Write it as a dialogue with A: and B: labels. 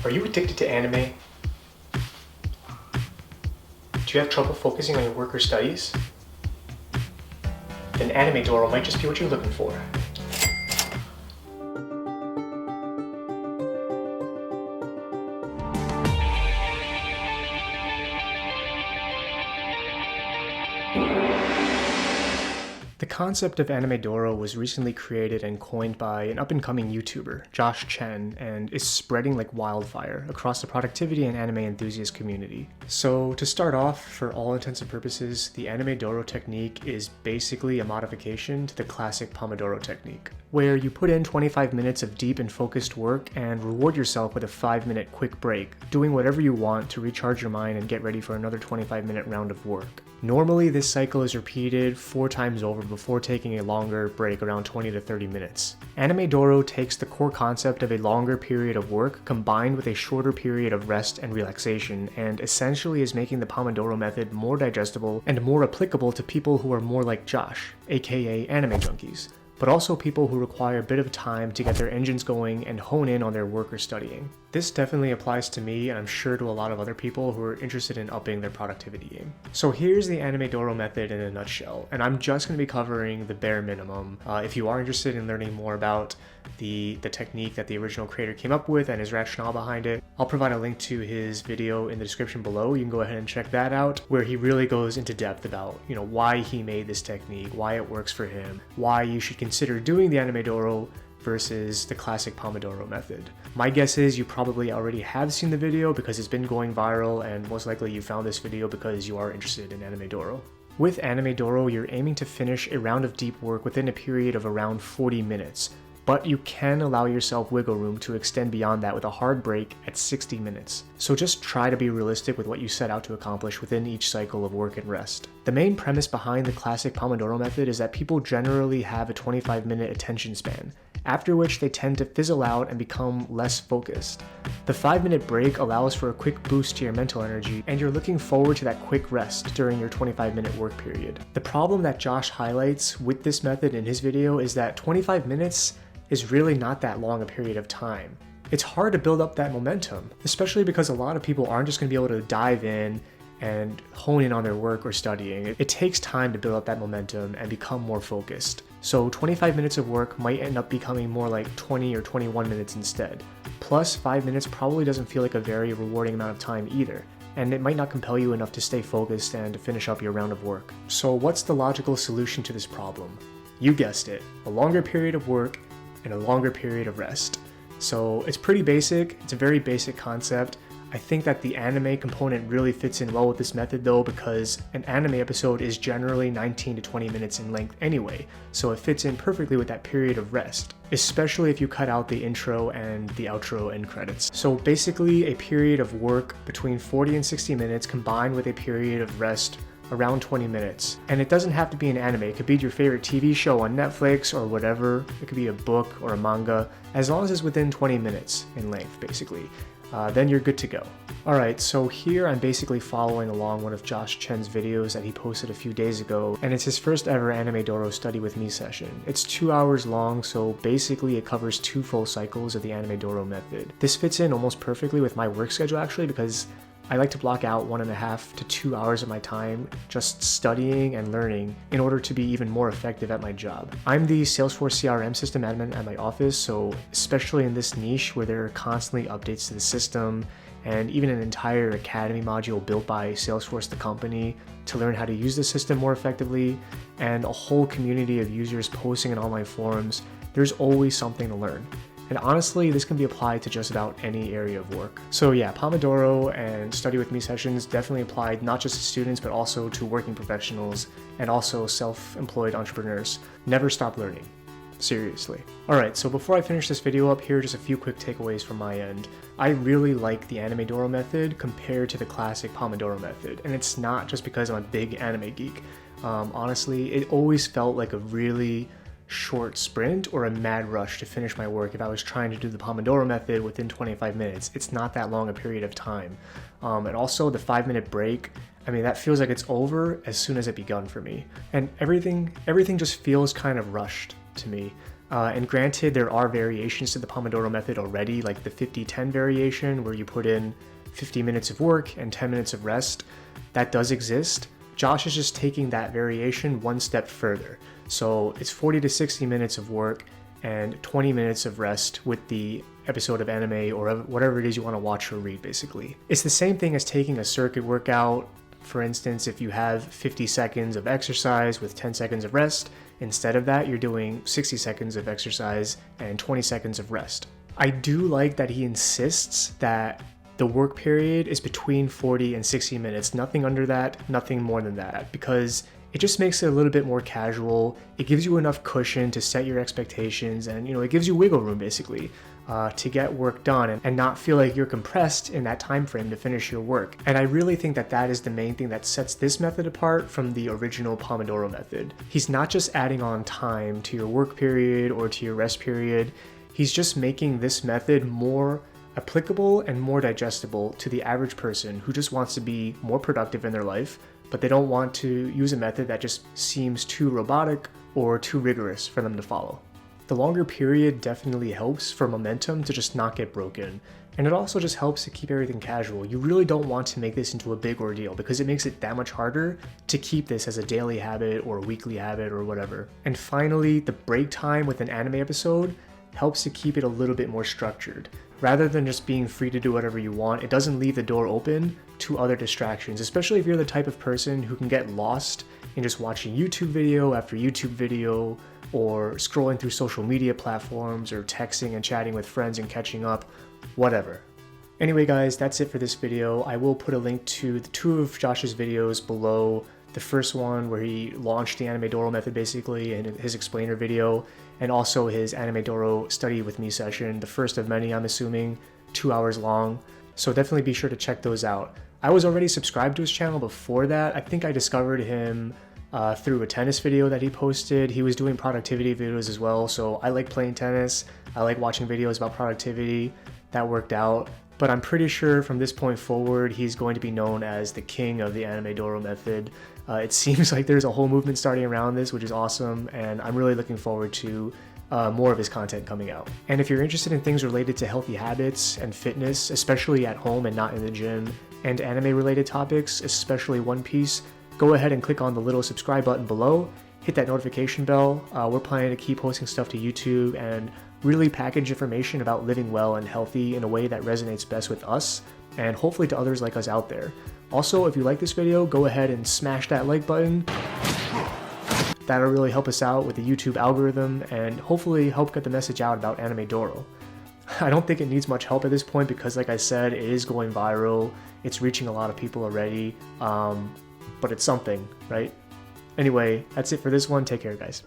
A: Are you addicted to anime? Do you have trouble focusing on your work or studies? Then Animedoro might just be what you're looking for. The concept of Animedoro was recently created and coined by an up-and-coming YouTuber, Josh Chen, and is spreading like wildfire across the productivity and anime enthusiast community. So to start off, for all intents and purposes, the Animedoro technique is basically a modification to the classic Pomodoro technique, where you put in 25 minutes of deep and focused work and reward yourself with a 5-minute quick break, doing whatever you want to recharge your mind and get ready for another 25-minute round of work. Normally, this cycle is repeated 4 times over before taking a longer break around 20 to 30 minutes. Animedoro takes the core concept of a longer period of work combined with a shorter period of rest and relaxation, and essentially is making the Pomodoro method more digestible and more applicable to people who are more like Josh, aka anime junkies, but also people who require a bit of time to get their engines going and hone in on their work or studying. This definitely applies to me, and I'm sure to a lot of other people who are interested in upping their productivity game. So here's the Animedoro method in a nutshell, and I'm just going to be covering the bare minimum. If you are interested in learning more about the technique that the original creator came up with and his rationale behind it, I'll provide a link to his video in the description below. You can go ahead and check that out, where he really goes into depth about, why he made this technique, why it works for him, why you should consider doing the Animedoro versus the classic Pomodoro method. My guess is you probably already have seen the video because it's been going viral, and most likely you found this video because you are interested in Animedoro. With Animedoro, you're aiming to finish a round of deep work within a period of around 40 minutes, but you can allow yourself wiggle room to extend beyond that with a hard break at 60 minutes. So just try to be realistic with what you set out to accomplish within each cycle of work and rest. The main premise behind the classic Pomodoro method is that people generally have a 25-minute attention span, after which they tend to fizzle out and become less focused. The 5-minute break allows for a quick boost to your mental energy, and you're looking forward to that quick rest during your 25-minute work period. The problem that Josh highlights with this method in his video is that 25 minutes is really not that long a period of time. It's hard to build up that momentum, especially because a lot of people aren't just going to be able to dive in and hone in on their work or studying. It takes time to build up that momentum and become more focused. So 25 minutes of work might end up becoming more like 20 or 21 minutes instead. Plus 5 minutes probably doesn't feel like a very rewarding amount of time either, and it might not compel you enough to stay focused and to finish up your round of work. So what's the logical solution to this problem? You guessed it, a longer period of work and a longer period of rest. So it's pretty basic, it's a very basic concept. I think that the anime component really fits in well with this method though, because an anime episode is generally 19 to 20 minutes in length anyway, so it fits in perfectly with that period of rest, especially if you cut out the intro and the outro end credits. So basically a period of work between 40 and 60 minutes combined with a period of rest around 20 minutes. And it doesn't have to be an anime, it could be your favorite TV show on Netflix or whatever. It could be a book or a manga, as long as it's within 20 minutes in length basically. Then you're good to go. Alright, so here I'm basically following along one of Josh Chen's videos that he posted a few days ago, and it's his first ever Animedoro study with me session. It's 2 hours long, so basically it covers 2 full cycles of the Animedoro method. This fits in almost perfectly with my work schedule actually, because I like to block out 1.5 to 2 hours of my time just studying and learning in order to be even more effective at my job. I'm the Salesforce CRM system admin at my office, so especially in this niche where there are constantly updates to the system and even an entire academy module built by Salesforce the company to learn how to use the system more effectively, and a whole community of users posting in online forums, there's always something to learn. And honestly, this can be applied to just about any area of work. So yeah, Pomodoro and Study With Me sessions definitely applied not just to students, but also to working professionals and also self-employed entrepreneurs. Never stop learning. Seriously. Alright, so before I finish this video up, here are just a few quick takeaways from my end. I really like the Animedoro method compared to the classic Pomodoro method, and it's not just because I'm a big anime geek. Honestly, it always felt like a really short sprint or a mad rush to finish my work if I was trying to do the Pomodoro method within 25 minutes. It's not that long a period of time. And also the 5-minute break, I mean, that feels like it's over as soon as it begun for me. And everything just feels kind of rushed to me. And granted, there are variations to the Pomodoro method already, like the 50-10 variation, where you put in 50 minutes of work and 10 minutes of rest. That does exist. Josh is just taking that variation one step further. So it's 40 to 60 minutes of work and 20 minutes of rest with the episode of anime or whatever it is you want to watch or read, basically. It's the same thing as taking a circuit workout. For instance, if you have 50 seconds of exercise with 10 seconds of rest, instead of that, you're doing 60 seconds of exercise and 20 seconds of rest. I do like that he insists that the work period is between 40 and 60 minutes, nothing under that, nothing more than that, because it just makes it a little bit more casual. It gives you enough cushion to set your expectations, and it gives you wiggle room basically to get work done and not feel like you're compressed in that time frame to finish your work. And I really think that that is the main thing that sets this method apart from the original Pomodoro method. He's not just adding on time to your work period or to your rest period. He's just making this method more applicable and more digestible to the average person who just wants to be more productive in their life, but they don't want to use a method that just seems too robotic or too rigorous for them to follow. The longer period definitely helps for momentum to just not get broken, and it also just helps to keep everything casual. You really don't want to make this into a big ordeal because it makes it that much harder to keep this as a daily habit or a weekly habit or whatever. And finally, the break time with an anime episode helps to keep it a little bit more structured. Rather than just being free to do whatever you want, it doesn't leave the door open to other distractions, especially if you're the type of person who can get lost in just watching YouTube video after YouTube video, or scrolling through social media platforms, or texting and chatting with friends and catching up, whatever. Anyway guys, that's it for this video. I will put a link to the two of Josh's videos below. The first one where he launched the Animedoro method basically, and his explainer video, and also his Animedoro study with me session, the first of many I'm assuming, 2 hours long. So definitely be sure to check those out. I was already subscribed to his channel before that. I think I discovered him through a tennis video that he posted. He was doing productivity videos as well, so I like playing tennis. I like watching videos about productivity. That worked out. But I'm pretty sure from this point forward, he's going to be known as the king of the Animedoro method. It seems like there's a whole movement starting around this, which is awesome, and I'm really looking forward to more of his content coming out. And if you're interested in things related to healthy habits and fitness, especially at home and not in the gym, and anime-related topics, especially One Piece, go ahead and click on the little subscribe button below, hit that notification bell. We're planning to keep posting stuff to YouTube and really package information about living well and healthy in a way that resonates best with us and hopefully to others like us out there. Also, if you like this video, go ahead and smash that like button. That'll really help us out with the YouTube algorithm and hopefully help get the message out about Animedoro. I don't think it needs much help at this point because, like I said, it is going viral. It's reaching a lot of people already, but it's something, right? Anyway, that's it for this one. Take care, guys.